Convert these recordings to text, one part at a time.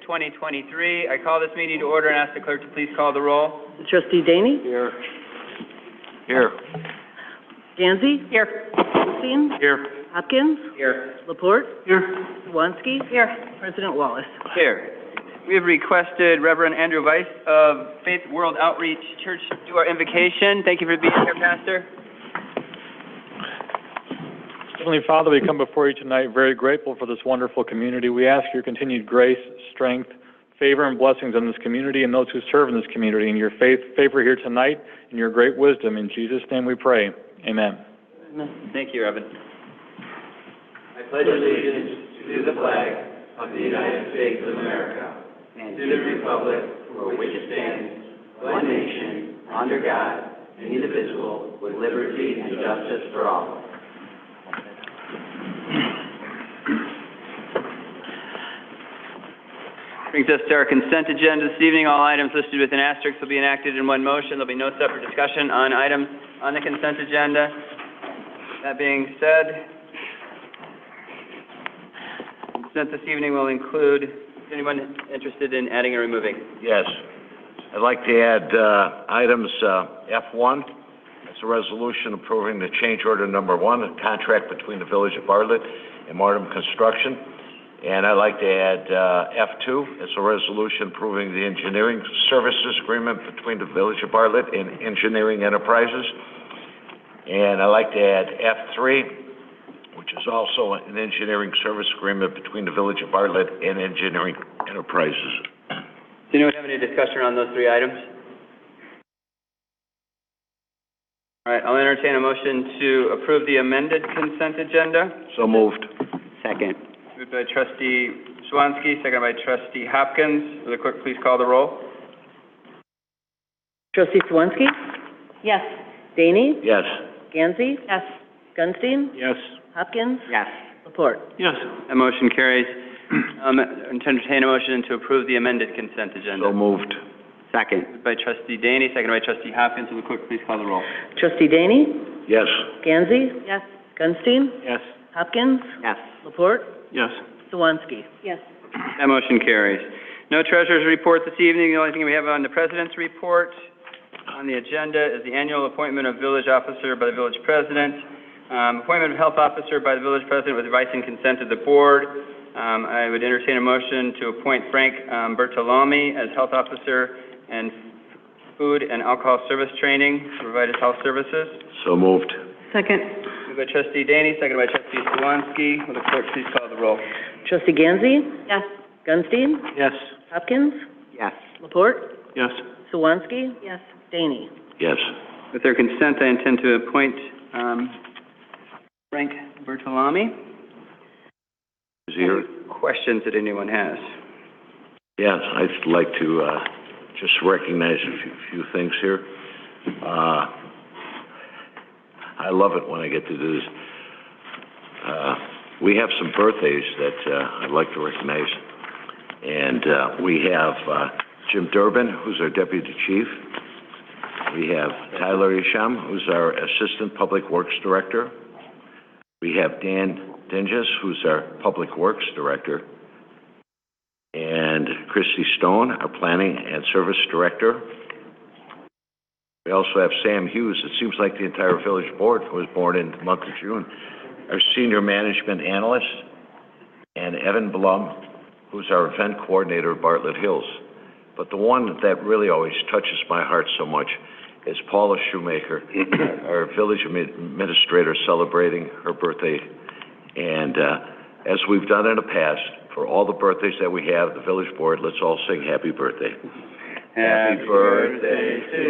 2023. I call this meeting to order and ask the clerk to please call the roll. Trustee Daney? Here. Here. Gansey? Here. GUNSTEEN? Here. Hopkins? Here. Laporte? Here. Swansky? Here. President Wallace? Here. We have requested Reverend Andrew Weiss of Faith World Outreach Church to do our invocation. Thank you for being here, Pastor. Heavenly Father, we come before you tonight very grateful for this wonderful community. We ask your continued grace, strength, favor, and blessings on this community and those who serve in this community. And your favor here tonight and your great wisdom. In Jesus' name we pray. Amen. Amen. Thank you, Reverend. I pledge allegiance to the flag of the United States of America and to the republic for which it stands, one nation, under God, indivisible, with liberty and justice for all. Brings us to our consent agenda this evening. All items listed with an asterisk will be enacted in one motion. There'll be no separate discussion on items on the consent agenda. That being said, consent this evening will include, is anyone interested in adding or removing? Yes. I'd like to add items F1. It's a resolution approving the change order number 1, a contract between the Village of Bartlett and Martin Construction. And I'd like to add F2. It's a resolution approving the engineering services agreement between the Village of Bartlett and Engineering Enterprises. And I'd like to add F3, which is also an engineering service agreement between the Village of Bartlett and Engineering Enterprises. Does anyone have any discussion on those three items? All right, I'll entertain a motion to approve the amended consent agenda. So moved. Second. Moved by Trustee Swansky, seconded by Trustee Hopkins. Will the clerk please call the roll? Trustee Swansky? Yes. Daney? Yes. Gansey? Yes. GUNSTEEN? Yes. Hopkins? Yes. Laporte? Yes. That motion carries. Entertain a motion to approve the amended consent agenda. So moved. Second. Moved by Trustee Daney, seconded by Trustee Hopkins. Will the clerk please call the roll? Trustee Daney? Yes. Gansey? Yes. GUNSTEEN? Yes. Hopkins? Yes. Laporte? Yes. Swansky? Yes. That motion carries. No treasurer's report this evening. The only thing we have on the President's report on the agenda is the annual appointment of village officer by the village president, appointment of health officer by the village president with advice and consent of the board. I would entertain a motion to appoint Frank Bertolami as health officer and food and alcohol service training to provide his health services. So moved. Second. Moved by Trustee Daney, seconded by Trustee Swansky. Will the clerk please call the roll? Trustee Gansey? Yes. GUNSTEEN? Yes. Hopkins? Yes. Laporte? Yes. Swansky? Yes. Daney? Yes. With their consent, I intend to appoint Frank Bertolami. Is he here? Questions that anyone has? Yes, I'd like to just recognize a few things here. I love it when I get to do this. We have some birthdays that I'd like to recognize. And we have Jim Durbin, who's our Deputy Chief. We have Tyler Isham, who's our Assistant Public Works Director. We have Dan Dinges, who's our Public Works Director. And Christy Stone, our Planning and Service Director. We also have Sam Hughes. It seems like the entire village board was born in the month of June. Our Senior Management Analyst. And Evan Blum, who's our Event Coordinator at Bartlett Hills. But the one that really always touches my heart so much is Paula Shoemaker, our village administrator, celebrating her birthday. And as we've done in the past, for all the birthdays that we have, the village board, let's all sing happy birthday. Happy birthday to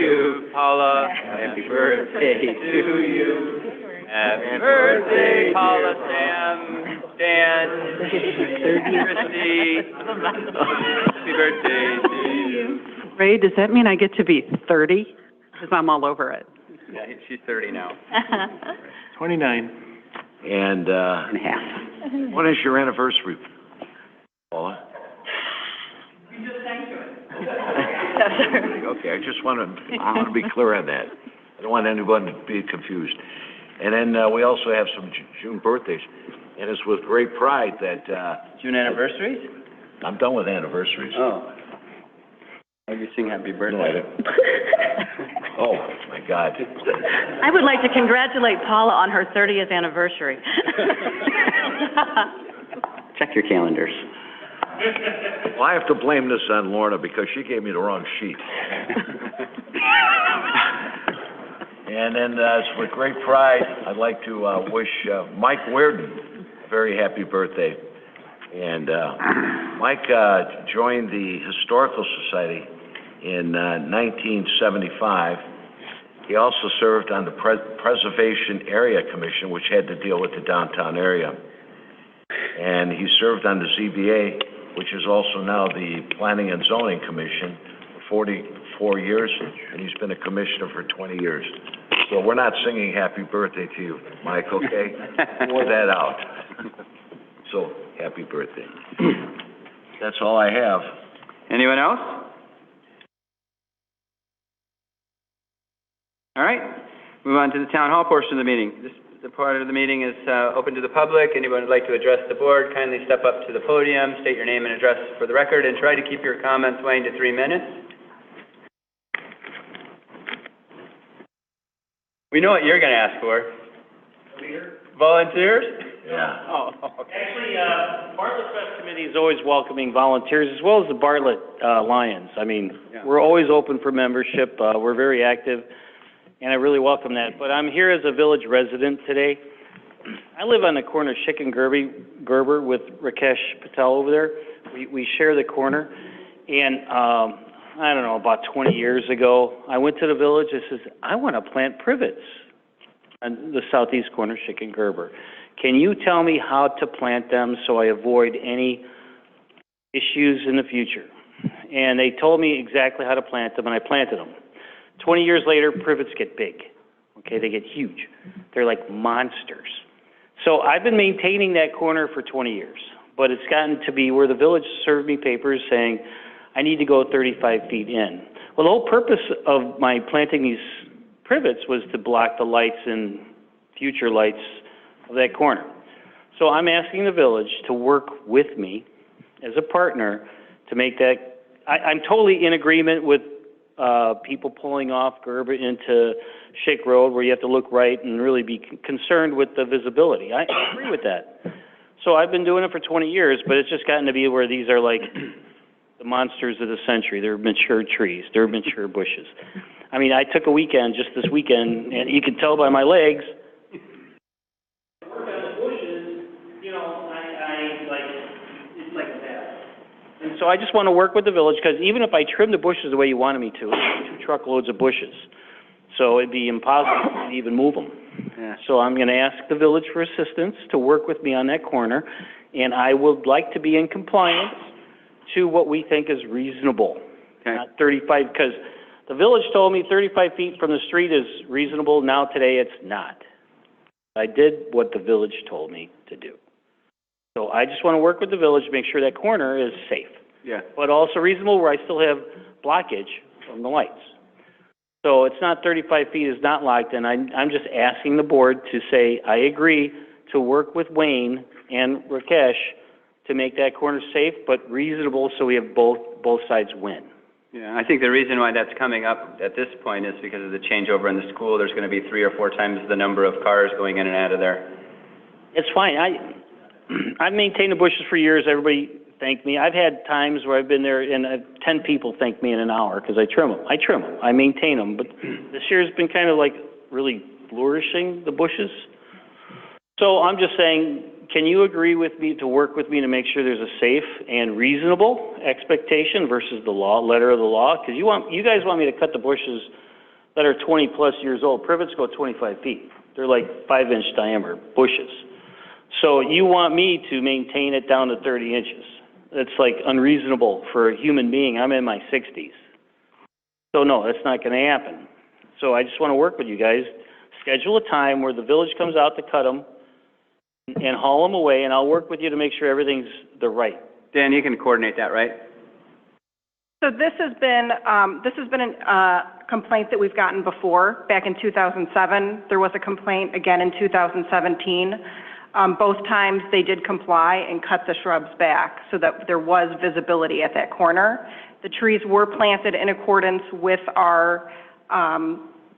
you, Paula. Happy birthday to you. Happy birthday, Paula, Sam, Dan, Christy. Happy birthday to you. Ray, does that mean I get to be 30? Because I'm all over it. Yeah, she's 30 now. 29. And half. when is your anniversary, Paula? You just sang to it. Okay, I just want to be clear on that. I don't want anyone to be confused. And then we also have some June birthdays. And it's with great pride that... June anniversaries? I'm done with anniversaries. Oh. Maybe sing happy birthday. No, I didn't. Oh, my God. I would like to congratulate Paula on her 30th anniversary. Check your calendars. Well, I have to blame this on Lorna because she gave me the wrong sheet. And then, it's with great pride, I'd like to wish Mike Weirden a very happy birthday. And Mike joined the Historical Society in 1975. He also served on the Preservation Area Commission, which had to deal with the downtown area. And he served on the ZBA, which is also now the Planning and Zoning Commission, for 44 years, and he's been a commissioner for 20 years. So we're not singing happy birthday to you, Mike, okay? Pour that out. So, happy birthday. That's all I have. Anyone else? All right, move on to the town hall portion of the meeting. The part of the meeting is open to the public. Anyone who'd like to address the board, kindly step up to the podium, state your name and address for the record, and try to keep your comments, Wayne, to 3 minutes. We know what you're going to ask for. Volunteers? Yeah. Oh, okay. Actually, Bartlett Fest Committee is always welcoming volunteers, as well as the Bartlett Lions. I mean, we're always open for membership. We're very active, and I really welcome that. But I'm here as a village resident today. I live on the corner of Schick and Gerber with Rakesh Patel over there. We share the corner, and I don't know, about 20 years ago, I went to the village and says, I want to plant privets on the southeast corner of Schick and Gerber. Can you tell me how to plant them so I avoid any issues in the future? And they told me exactly how to plant them, and I planted them. 20 years later, privets get big. Okay, they get huge. They're like monsters. So I've been maintaining that corner for 20 years, but it's gotten to be where the village served me papers saying I need to go 35 feet in. Well, the whole purpose of my planting these privets was to block the lights and future lights of that corner. So I'm asking the village to work with me as a partner to make that. I'm totally in agreement with people pulling off Gerber into Schick Road where you have to look right and really be concerned with the visibility. I agree with that. So I've been doing it for 20 years, but it's just gotten to be where these are like the monsters of the century. They're mature trees. They're mature bushes. I mean, I took a weekend, just this weekend, and you can tell by my legs, and so I just want to work with the village, because even if I trim the bushes the way you wanted me to, it's 2 truckloads of bushes. So it'd be impossible to even move them. Yeah. So I'm going to ask the village for assistance to work with me on that corner, and I would like to be in compliance to what we think is reasonable. Okay. Not 35, because the village told me 35 feet from the street is reasonable. Now today it's not. I did what the village told me to do. So I just want to work with the village to make sure that corner is safe, Yeah. but also reasonable where I still have blockage from the lights. So it's not 35 feet is not locked, and I'm just asking the board to say, I agree to work with Wayne and Rakesh to make that corner safe but reasonable so we have both sides win. Yeah, I think the reason why that's coming up at this point is because of the changeover in the school. There's going to be 3 or 4 times the number of cars going in and out of there. It's fine. I've maintained the bushes for years. Everybody thanked me. I've had times where I've been there and 10 people thank me in an hour because I trim them. I maintain them. But this year's been kind of like really flourishing the bushes. So I'm just saying, can you agree with me to work with me to make sure there's a safe and reasonable expectation versus the law, letter of the law? Because you guys want me to cut the bushes that are 20 plus years old. Privets go 25 feet. They're like 5-inch diameter bushes. So you want me to maintain it down to 30 inches. That's like unreasonable for a human being. I'm in my 60s. So no, that's not going to happen. So I just want to work with you guys. Schedule a time where the village comes out to cut them and haul them away, and I'll work with you to make sure everything's the right. Dan, you can coordinate that, right? So this has been a complaint that we've gotten before. Back in 2007, there was a complaint again in 2017. Both times they did comply and cut the shrubs back so that there was visibility at that corner. The trees were planted in accordance with our,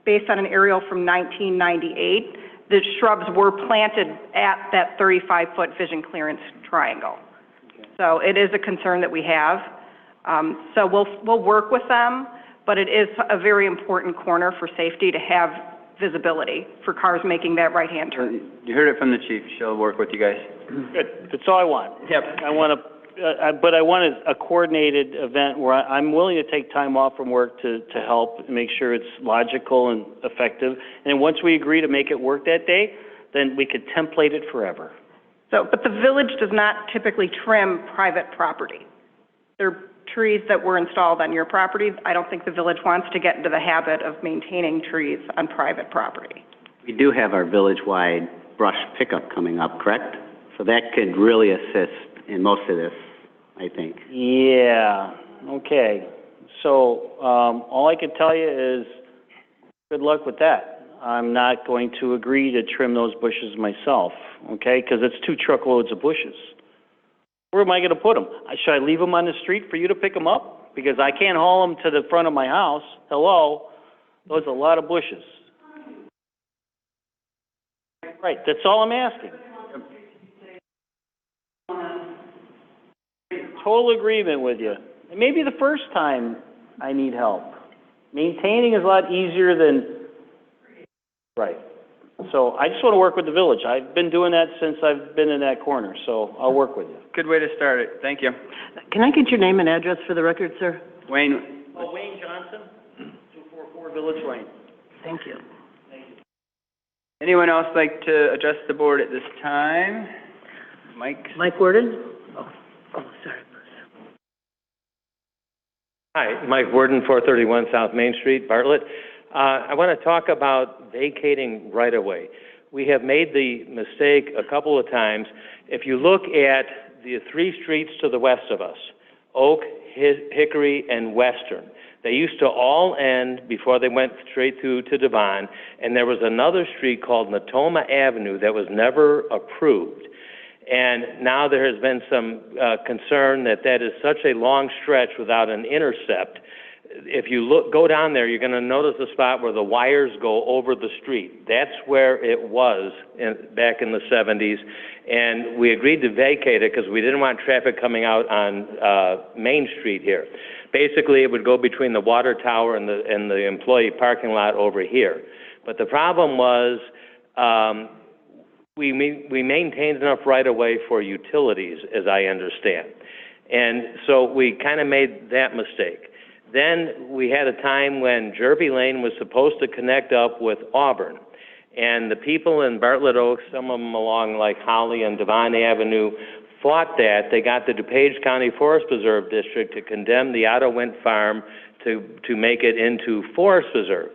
based on an aerial from 1998, the shrubs were planted at that 35-foot vision clearance triangle. So it is a concern that we have. So we'll work with them, but it is a very important corner for safety to have visibility for cars making that right-hand turn. You heard it from the chief. She'll work with you guys. Good. That's all I want. Yep. I want but I want a coordinated event where I'm willing to take time off from work to help make sure it's logical and effective. And once we agree to make it work that day, then we could template it forever. So, but the village does not typically trim private property. They're trees that were installed on your property. I don't think the village wants to get into the habit of maintaining trees on private property. We do have our village-wide brush pickup coming up, correct? So that could really assist in most of this, I think. Yeah, okay. So all I can tell you is good luck with that. I'm not going to agree to trim those bushes myself, okay, because it's 2 truckloads of bushes. Where am I going to put them? Should I leave them on the street for you to pick them up? Because I can't haul them to the front of my house. Hello? Those are a lot of bushes. Right, that's all I'm asking. Total agreement with you. It may be the first time I need help. Maintaining is a lot easier than... Right. So I just want to work with the village. I've been doing that since I've been in that corner, so I'll work with you. Good way to start it. Thank you. Can I get your name and address for the record, sir? Wayne. Oh, Wayne Johnson, 244 Village Lane. Thank you. Anyone else like to address the board at this time? Mike? Mike Worden? Oh, sorry. Hi, Mike Worden, 431 South Main Street, Bartlett. I want to talk about vacating right-of-way. We have made the mistake a couple of times. If you look at the 3 streets to the west of us, Oak, Hickory, and Western, they used to all end before they went straight through to Devon, and there was another street called Natoma Avenue that was never approved. And now there has been some concern that that is such a long stretch without an intercept. If you go down there, you're going to notice a spot where the wires go over the street. That's where it was back in the 70s, and we agreed to vacate it because we didn't want traffic coming out on Main Street here. Basically, it would go between the water tower and the employee parking lot over here. But the problem was we maintained enough right-of-way for utilities, as I understand. And so we kind of made that mistake. Then we had a time when Jerby Lane was supposed to connect up with Auburn. And the people in Bartlett Oaks, some of them along like Holly and Devon Avenue, fought that. They got the DuPage County Forest Preserve District to condemn the Otto Wind Farm to make it into Forest Preserve.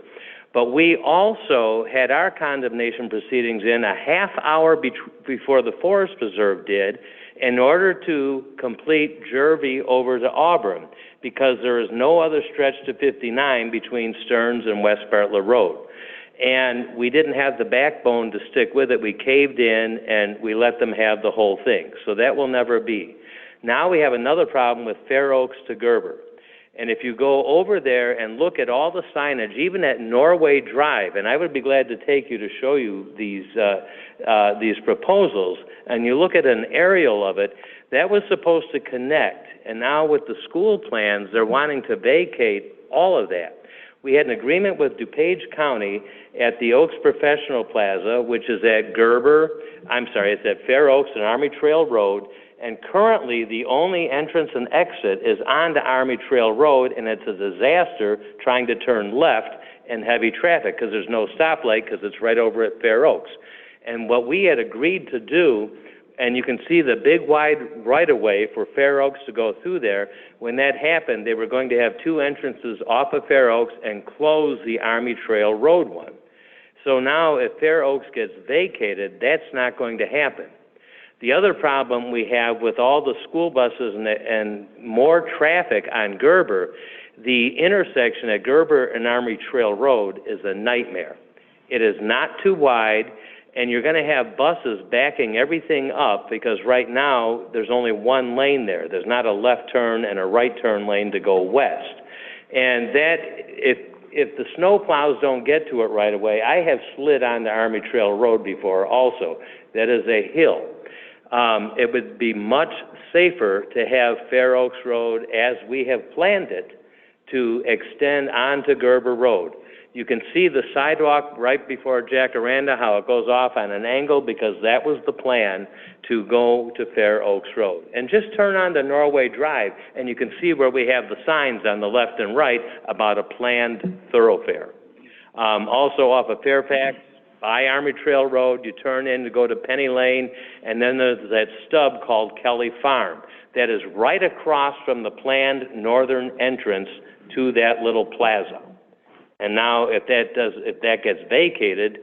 But we also had our condemnation proceedings in a half hour before the Forest Preserve did in order to complete Jerby over to Auburn, because there is no other stretch to 59 between Stearns and West Bartlett Road. And we didn't have the backbone to stick with it. We caved in and we let them have the whole thing. So that will never be. Now we have another problem with Fair Oaks to Gerber. And if you go over there and look at all the signage, even at Norway Drive, and I would be glad to take you to show you these proposals, and you look at an aerial of it, that was supposed to connect. And now with the school plans, they're wanting to vacate all of that. We had an agreement with DuPage County at the Oaks Professional Plaza, which is at it's at Fair Oaks and Army Trail Road, and currently the only entrance and exit is onto Army Trail Road, and it's a disaster trying to turn left in heavy traffic because there's no stoplight because it's right over at Fair Oaks. And what we had agreed to do, and you can see the big wide right-of-way for Fair Oaks to go through there, when that happened, they were going to have 2 entrances off of Fair Oaks and close the Army Trail Road one. So now if Fair Oaks gets vacated, that's not going to happen. The other problem we have with all the school buses and more traffic on Gerber, the intersection at Gerber and Army Trail Road is a nightmare. It is not too wide, and you're going to have buses backing everything up because right now there's only one lane there. There's not a left turn and a right turn lane to go west. And that, if the snow plows don't get to it right away, I have slid onto Army Trail Road before also. That is a hill. It would be much safer to have Fair Oaks Road, as we have planned it, to extend onto Gerber Road. You can see the sidewalk right before Jacaranda, how it goes off on an angle, because that was the plan to go to Fair Oaks Road. And just turn on to Norway Drive, and you can see where we have the signs on the left and right about a planned thoroughfare. Also off of Fairfax, by Army Trail Road, you turn in to go to Penny Lane, and then there's that stub called Kelly Farm. That is right across from the planned northern entrance to that little plaza. And now, if that gets vacated,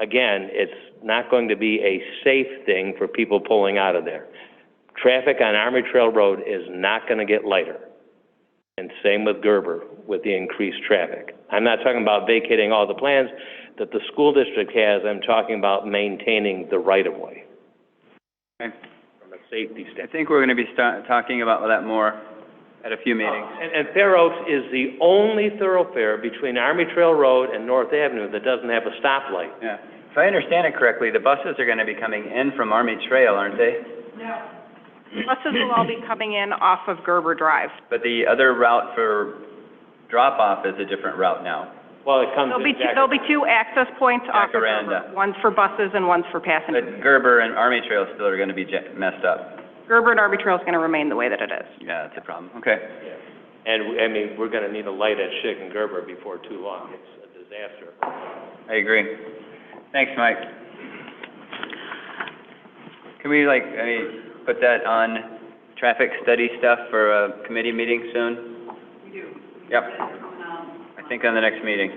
again, it's not going to be a safe thing for people pulling out of there. Traffic on Army Trail Road is not going to get lighter. And same with Gerber, with the increased traffic. I'm not talking about vacating all the plans that the school district has. I'm talking about maintaining the right-of-way. Okay. From a safety standpoint. I think we're going to be talking about that more at a few meetings. And Fair Oaks is the only thoroughfare between Army Trail Road and North Avenue that doesn't have a stoplight. Yeah. If I understand it correctly, the buses are going to be coming in from Army Trail, aren't they? No. Buses will all be coming in off of Gerber Drive. But the other route for drop-off is a different route now. Well, it comes There'll be two access points off of Jacaranda. Gerber. One's for buses and one's for passengers. But Gerber and Army Trail still are going to be messed up. Gerber and Army Trail is going to remain the way that it is. Yeah, that's a problem. Okay. Yeah. And, I mean, we're going to need a light at Schick and Gerber before too long. It's a disaster. I agree. Thanks, Mike. Can we, put that on traffic study stuff for a committee meeting soon? We do. Yep. I think on the next meeting.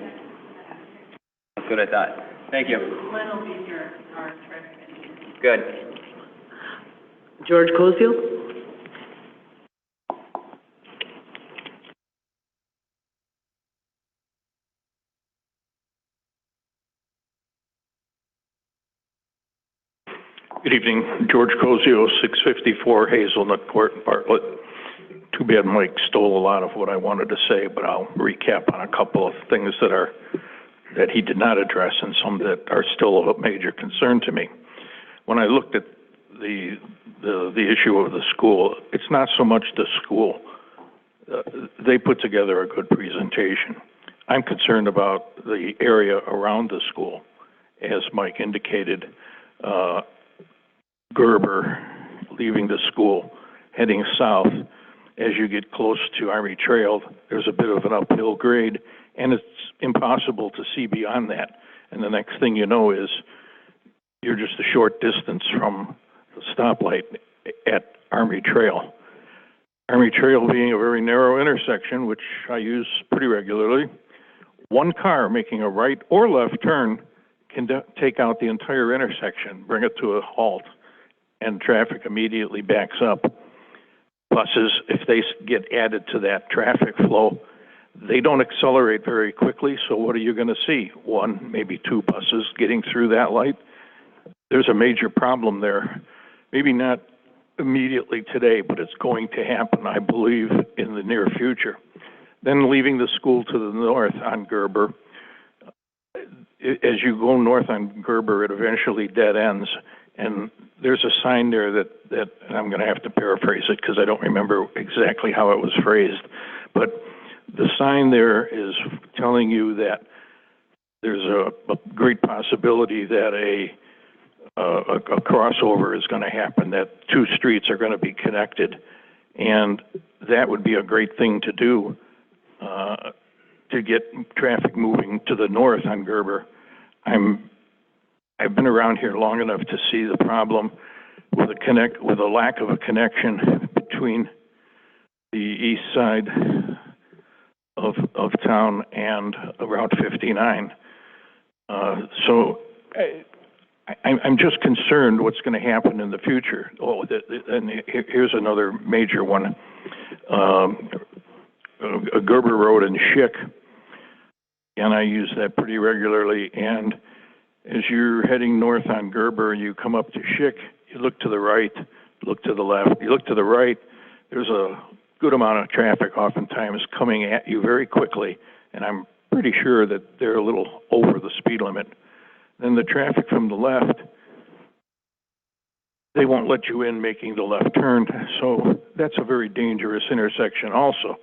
That's what I thought. Thank you. Glenn will be here, our traffic engineer. Good. George Cosio? Good evening, George Cosio, 654 Hazelnut Court, Bartlett. Too bad Mike stole a lot of what I wanted to say, but I'll recap on a couple of things that he did not address and some that are still of major concern to me. When I looked at the issue of the school, it's not so much the school. They put together a good presentation. I'm concerned about the area around the school, as Mike indicated. Gerber, leaving the school, heading south. As you get close to Army Trail, there's a bit of an uphill grade, and it's impossible to see beyond that. And the next thing you know is you're just a short distance from the stoplight at Army Trail. Army Trail being a very narrow intersection, which I use pretty regularly, one car making a right or left turn can take out the entire intersection, bring it to a halt, and traffic immediately backs up. Buses, if they get added to that traffic flow, they don't accelerate very quickly, so what are you going to see? One, maybe two buses getting through that light? There's a major problem there. Maybe not immediately today, but it's going to happen, I believe, in the near future. Then leaving the school to the north on Gerber, as you go north on Gerber, it eventually dead ends. And there's a sign there that and I'm going to have to paraphrase it because I don't remember exactly how it was phrased, but the sign there is telling you that there's a great possibility that a crossover is going to happen, that two streets are going to be connected, and that would be a great thing to do to get traffic moving to the north on Gerber. I've been around here long enough to see the problem with a lack of a connection between the east side of town and Route 59. So I'm just concerned what's going to happen in the future. And here's another major one. Gerber Road and Schick, and I use that pretty regularly, and as you're heading north on Gerber, you come up to Schick, you look to the right, look to the left, you look to the right, there's a good amount of traffic oftentimes coming at you very quickly, and I'm pretty sure that they're a little over the speed limit. Then the traffic from the left, they won't let you in making the left turn, so that's a very dangerous intersection also.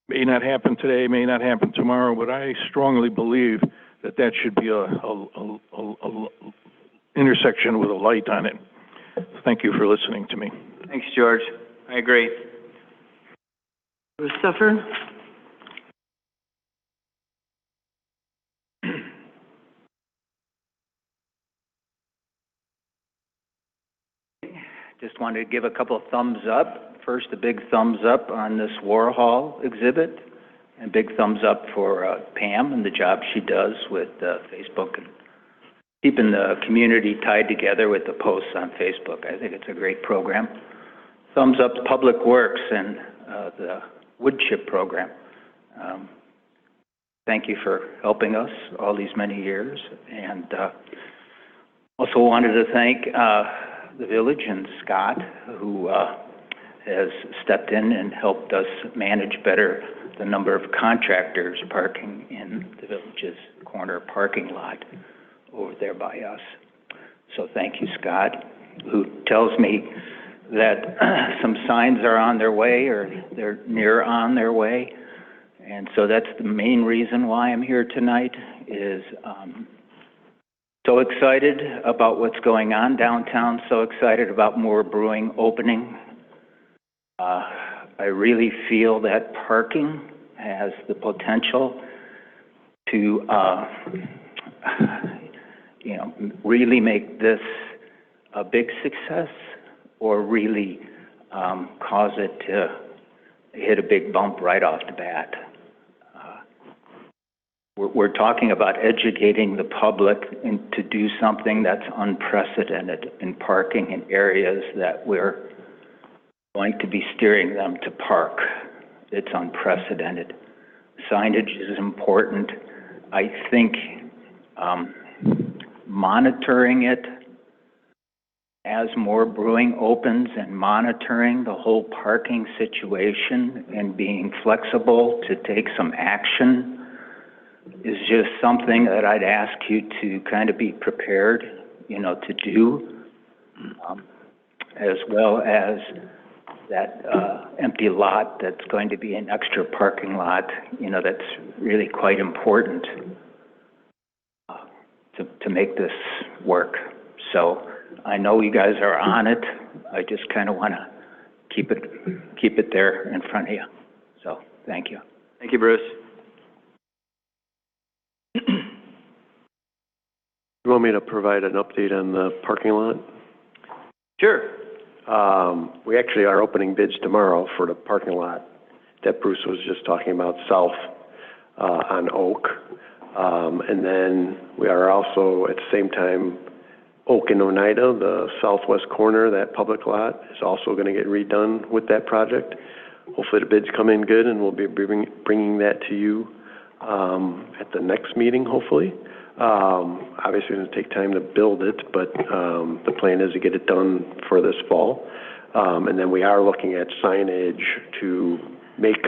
May not happen today, may not happen tomorrow, but I strongly believe that that should be a intersection with a light on it. Thank you for listening to me. Thanks, George. I agree. Bruce Suffern? Just wanted to give a couple of thumbs up. First, a big thumbs up on this Warhol exhibit, and a big thumbs up for Pam and the job she does with Facebook and keeping the community tied together with the posts on Facebook. I think it's a great program. Thumbs up to Public Works and the wood chip program. Thank you for helping us all these many years. And also wanted to thank the village and Scott, who has stepped in and helped us manage better the number of contractors parking in the village's corner parking lot over there by us. So thank you, Scott, who tells me that some signs are on their way or they're near on their way. And so that's the main reason why I'm here tonight is so excited about what's going on downtown, so excited about More Brewing opening. I really feel that parking has the potential to, really make this a big success or really cause it to hit a big bump right off the bat. We're talking about educating the public to do something that's unprecedented in parking in areas that we're going to be steering them to park. It's unprecedented. Signage is important. I think monitoring it as More Brewing opens and monitoring the whole parking situation and being flexible to take some action is just something that I'd ask you to kind of be prepared, to do, as well as that empty lot that's going to be an extra parking lot, that's really quite important to make this work. So I know you guys are on it. I just kind of want to keep it there in front of you. So thank you. Thank you, Bruce. You want me to provide an update on the parking lot? Sure. We actually are opening bids tomorrow for the parking lot that Bruce was just talking about south on Oak. And then we are also at the same time, Oak and Oneida, the southwest corner, that public lot is also going to get redone with that project. Hopefully the bids come in good and we'll be bringing that to you at the next meeting, hopefully. Obviously, it's going to take time to build it, but the plan is to get it done for this fall. And then we are looking at signage to make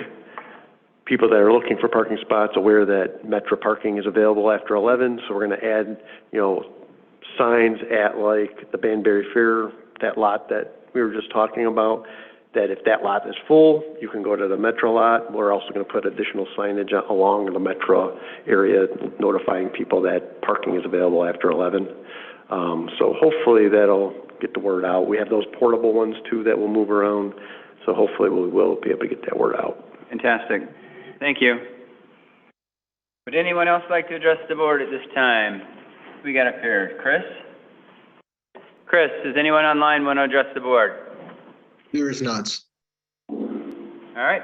people that are looking for parking spots aware that Metro parking is available after 11. So we're going to add, signs at like the Banbury Fair, that lot that we were just talking about, that if that lot is full, you can go to the Metro lot. We're also going to put additional signage along the Metro area, notifying people that parking is available after 11. So hopefully that'll get the word out. We have those portable ones too that will move around. So hopefully we will be able to get that word out. Fantastic. Thank you. Would anyone else like to address the board at this time? Who we got up here? Chris? Chris, does anyone online want to address the board? There is not. All right.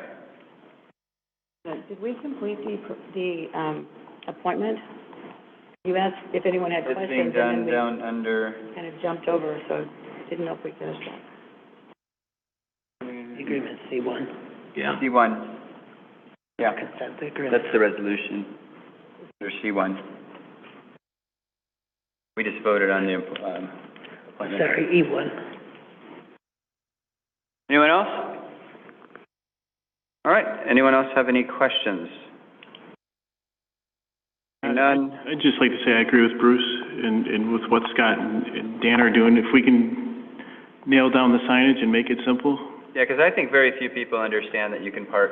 Did we complete the appointment? You asked if anyone had questions. It's being done down under. Kind of jumped over, so didn't know if we finished that. Agreement C1. Yeah. C1. Yeah. Consent agreement. That's the resolution. There's C1. We just voted on the, appointment. Sorry, E1. Anyone else? All right, anyone else have any questions? None? I'd just like to say I agree with Bruce and with what Scott and Dan are doing. If we can nail down the signage and make it simple. Yeah, because I think very few people understand that you can park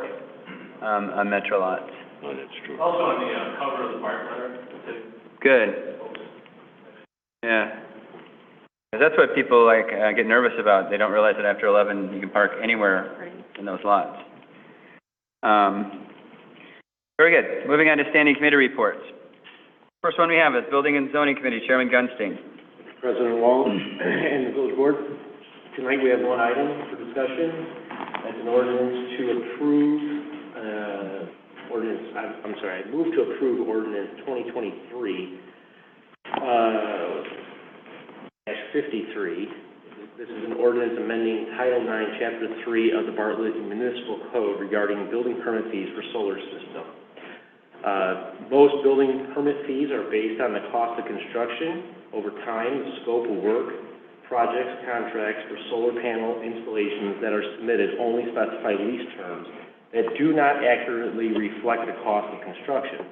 on Metro lots. Oh, that's true. Also on the cover of the Bartlett. Good. Yeah. 'Cause that's what people like get nervous about. They don't realize that after 11, you can park anywhere in those lots. Very good. Moving on to standing committee reports. First one we have is Building and Zoning Committee, Chairman Gunstein. President Wallace and the village board, tonight we have one item for discussion. That's an ordinance to approve, I move to approve ordinance 2023-53. This is an ordinance amending Title IX, Chapter 3 of the Bartlett Municipal Code regarding building permit fees for solar system. Most building permit fees are based on the cost of construction over time, the scope of work, projects, contracts for solar panel installations that are submitted only specify lease terms that do not accurately reflect the cost of construction.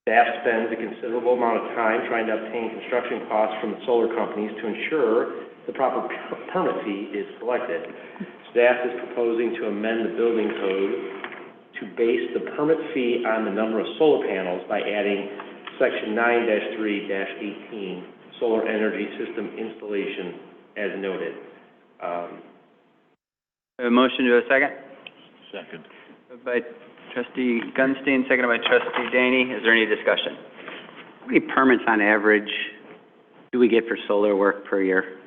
Staff spends a considerable amount of time trying to obtain construction costs from the solar companies to ensure the proper permit fee is collected. Staff is proposing to amend the building code to base the permit fee on the number of solar panels by adding Section 9-3-18, solar energy system installation as noted. A motion to a second? Second. Moved by Trustee Gunstein, seconded by Trustee Daney. Is there any discussion? How many permits on average do we get for solar work per year?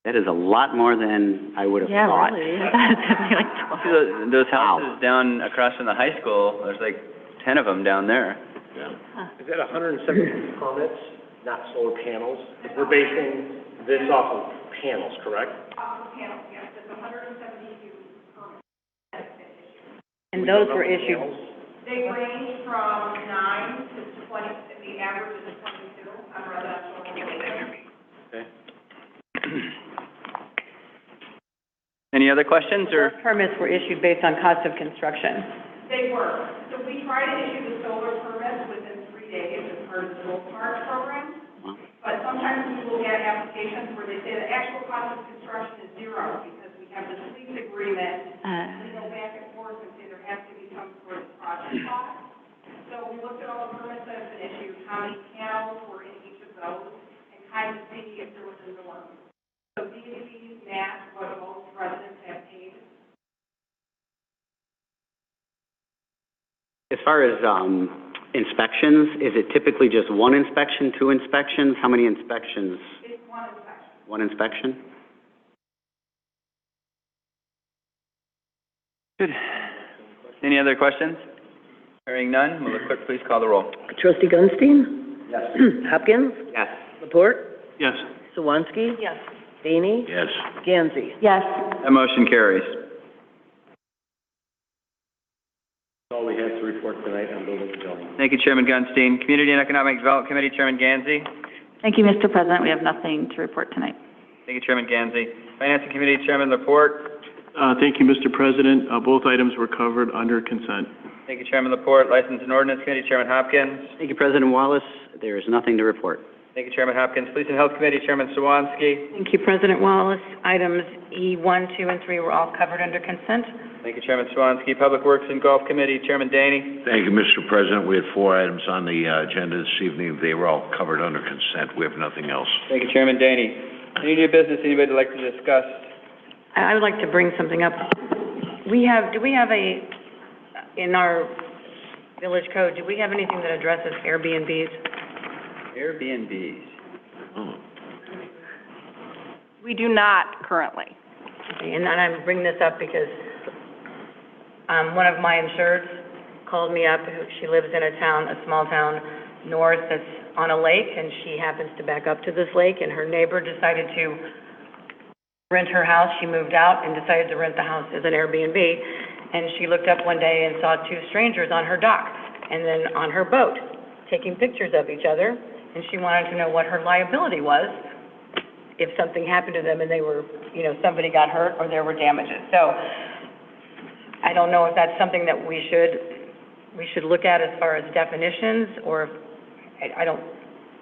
That is a lot more than I would have thought. Yeah, really. That'd be like 12. Those houses down across from the high school, there's like 10 of them down there. Yeah. Is that 170 permits, not solar panels? We're basing this off of panels, correct? Off of panels, yes, it's 172 permits that have been issued. And those were issued, They range from 9 to 20, the average is 22 on residential. Okay. Any other questions, or? those permits were issued based on cost of construction. They were. So we try to issue the solar permits within 3 days as part of the Gold March program. But sometimes we will get applications where they say the actual cost of construction is zero because we have this lease agreement. We go back and forth and say there has to be some sort of project cost. So we looked at all the permits that have been issued, how many panels were in each of those, and kind of see if there was a norm. So these match what most residents have paid. As far as inspections, is it typically just one inspection, 2 inspections? How many inspections? It's one inspection. One inspection? Good. Any other questions? Hearing none, will the clerk please call the roll? Trustee Gunstein? Yes. Hopkins? Yes. Laporte? Yes. Swansky? Yes. Daney? Yes. Gansey? Yes. That motion carries. That's all we have to report tonight on building and zoning. Thank you, Chairman Gunstein. Community and Economic Development Committee, Chairman Gansey. Thank you, Mr. President. We have nothing to report tonight. Thank you, Chairman Gansey. Financing Committee, Chairman Laporte. Thank you, Mr. President. Both items were covered under consent. Thank you, Chairman Laporte. License and Ordinance Committee, Chairman Hopkins. Thank you, President Wallace. There is nothing to report. Thank you, Chairman Hopkins. Police and Health Committee, Chairman Swansky. Thank you, President Wallace. Items E1, 2, and 3 were all covered under consent. Thank you, Chairman Swansky. Public Works and Golf Committee, Chairman Daney. Thank you, Mr. President. We had 4 items on the agenda this evening. They were all covered under consent. We have nothing else. Thank you, Chairman Daney. Any new business anybody would like to discuss? I would like to bring something up. Do we have in our village code, do we have anything that addresses Airbnbs? Airbnbs. Oh. We do not currently. Okay, and I bring this up because one of my insureds called me up. She lives in a small town north that's on a lake, and she happens to back up to this lake, and her neighbor decided to rent her house. She moved out and decided to rent the house as an Airbnb, and she looked up one day and saw 2 strangers on her dock. and then on her boat, taking pictures of each other, and she wanted to know what her liability was if something happened to them and they were, somebody got hurt or there were damages. So I don't know if that's something that we should look at as far as definitions, or if,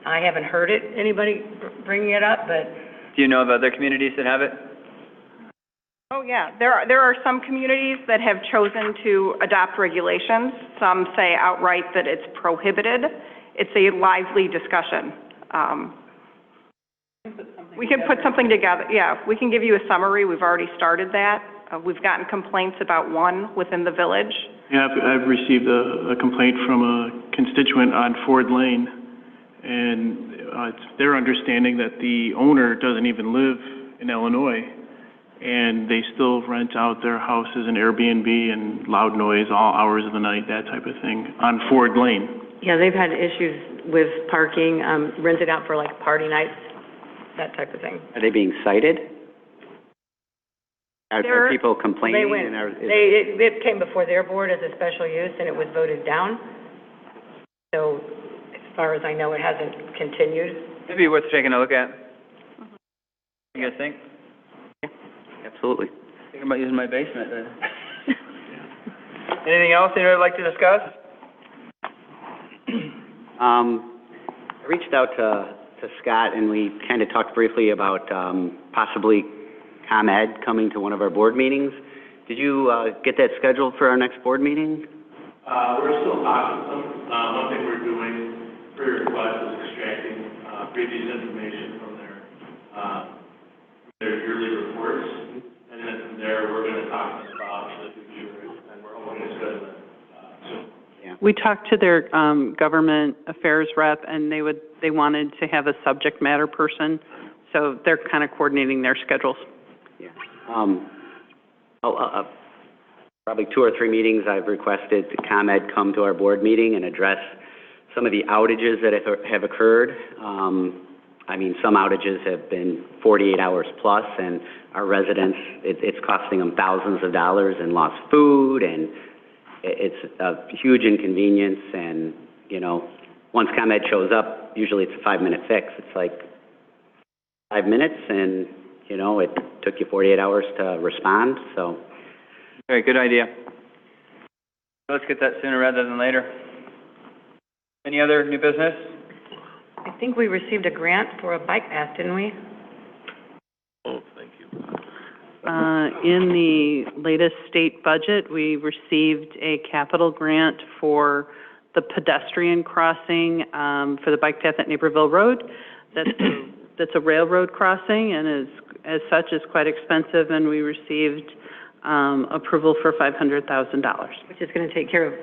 I haven't heard anybody bringing it up, but. Do you know of other communities that have it? Oh, yeah. There are some communities that have chosen to adopt regulations. Some say outright that it's prohibited. It's a lively discussion. We can put something together. Yeah, we can give you a summary. We've already started that. We've gotten complaints about one within the village. Yeah, I've received a complaint from a constituent on Ford Lane, and it's their understanding that the owner doesn't even live in Illinois, and they still rent out their house as an Airbnb and loud noise all hours of the night, that type of thing, on Ford Lane. Yeah, they've had issues with parking, rented out for like party nights, that type of thing. Are they being cited? Are people complaining? They went, it came before their board as a special use, and it was voted down. So as far as I know, it hasn't continued. Maybe worth taking a look at. You guys think? Absolutely. Thinking about using my basement then. Anything else anybody would like to discuss? I reached out to Scott, and we kind of talked briefly about possibly ComEd coming to one of our board meetings. Did you get that scheduled for our next board meeting? We're still talking to them. One thing we're doing for your request is extracting previous information from their yearly reports, and then from there we're going to talk to them about the future, and we're hoping to schedule it soon. We talked to their government affairs rep, and they wanted to have a subject matter person, so they're kind of coordinating their schedules. Yeah. Probably 2 or 3 meetings I've requested the ComEd come to our board meeting and address some of the outages that have occurred. Some outages have been 48 hours plus, and our residents, it's costing them thousands of dollars in lost food, and it's a huge inconvenience. And, once ComEd shows up, usually it's a 5-minute fix. It's like 5 minutes, and, it took you 48 hours to respond, so. Very good idea. Let's get that sooner rather than later. Any other new business? I think we received a grant for a bike path, didn't we? Oh, thank you. In the latest state budget, we received a capital grant for the pedestrian crossing for the bike path at Naperville Road. That's a railroad crossing, and as such is quite expensive, and we received approval for $500,000. Which is going to take care of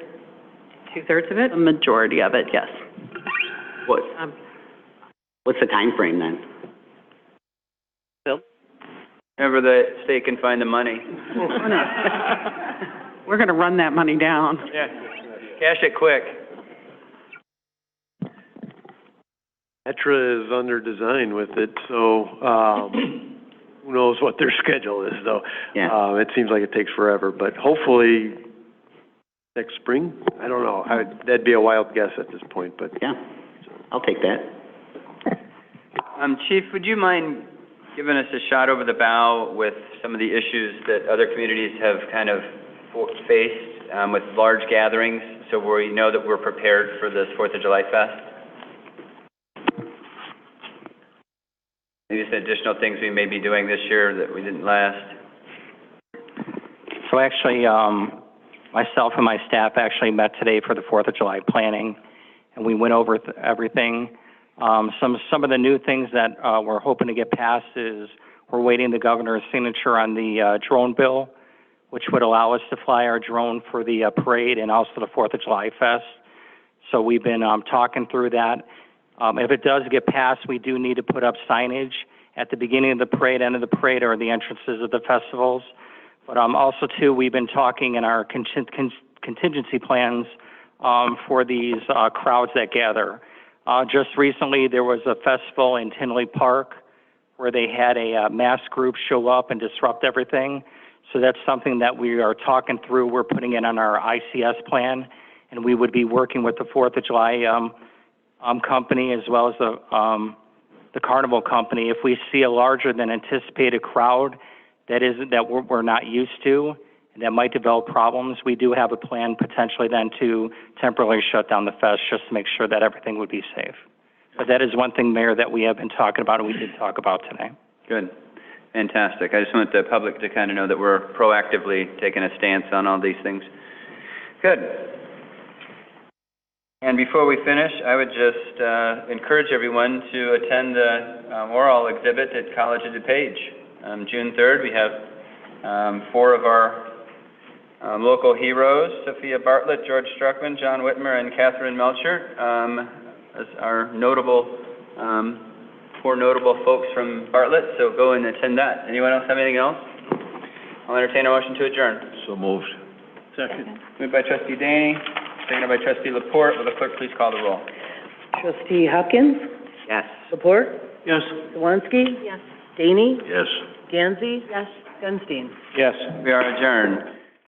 2/3 of it? A majority of it, yes. What's the time frame then? Bill? Whenever the state can find the money. We're going to run that money down. Yeah, cash it quick. Petra is under design with it, so who knows what their schedule is, though. Yeah. It seems like it takes forever, but hopefully next spring? I don't know. That'd be a wild guess at this point, but. Yeah, I'll take that. Chief, would you mind giving us a shot over the bow with some of the issues that other communities have kind of faced with large gatherings, so we know that we're prepared for this 4th of July Fest? Maybe some additional things we may be doing this year that we didn't last. So actually, myself and my staff actually met today for the 4th of July planning, and we went over everything. Some of the new things that we're hoping to get passed is we're waiting the governor's signature on the drone bill, which would allow us to fly our drone for the parade and also the 4th of July Fest. So we've been talking through that. If it does get passed, we do need to put up signage at the beginning of the parade, end of the parade, or the entrances of the festivals. But also, too, we've been talking in our contingency plans for these crowds that gather. Just recently, there was a festival in Tinley Park where they had a mass group show up and disrupt everything. So that's something that we are talking through. We're putting it on our ICS plan and we would be working with the Fourth of July, company as well as the Carnival Company. If we see a larger than anticipated crowd that we're not used to, and that might develop problems, we do have a plan potentially then to temporarily shut down the fest just to make sure that everything would be safe. But that is one thing, Mayor, that we have been talking about and we did talk about today. Good. Fantastic. I just want the public to kind of know that we're proactively taking a stance on all these things. Good. And before we finish, I would just encourage everyone to attend the oral exhibit at College of DuPage. June 3rd, we have 4 of our local heroes, Sophia Bartlett, George Struckman, John Whitmer, and Catherine Melcher, as our notable, 4 notable folks from Bartlett, so go and attend that. Anyone else have anything else? I'll entertain a motion to adjourn. So moved. Second. Moved by Trustee Daney, seconded by Trustee Laporte. Will the clerk please call the roll? Trustee Hopkins? Yes. Laporte? Yes. Swansky? Yes. Daney? Yes. Gansey? Yes. Gunstein? Yes. We are adjourned.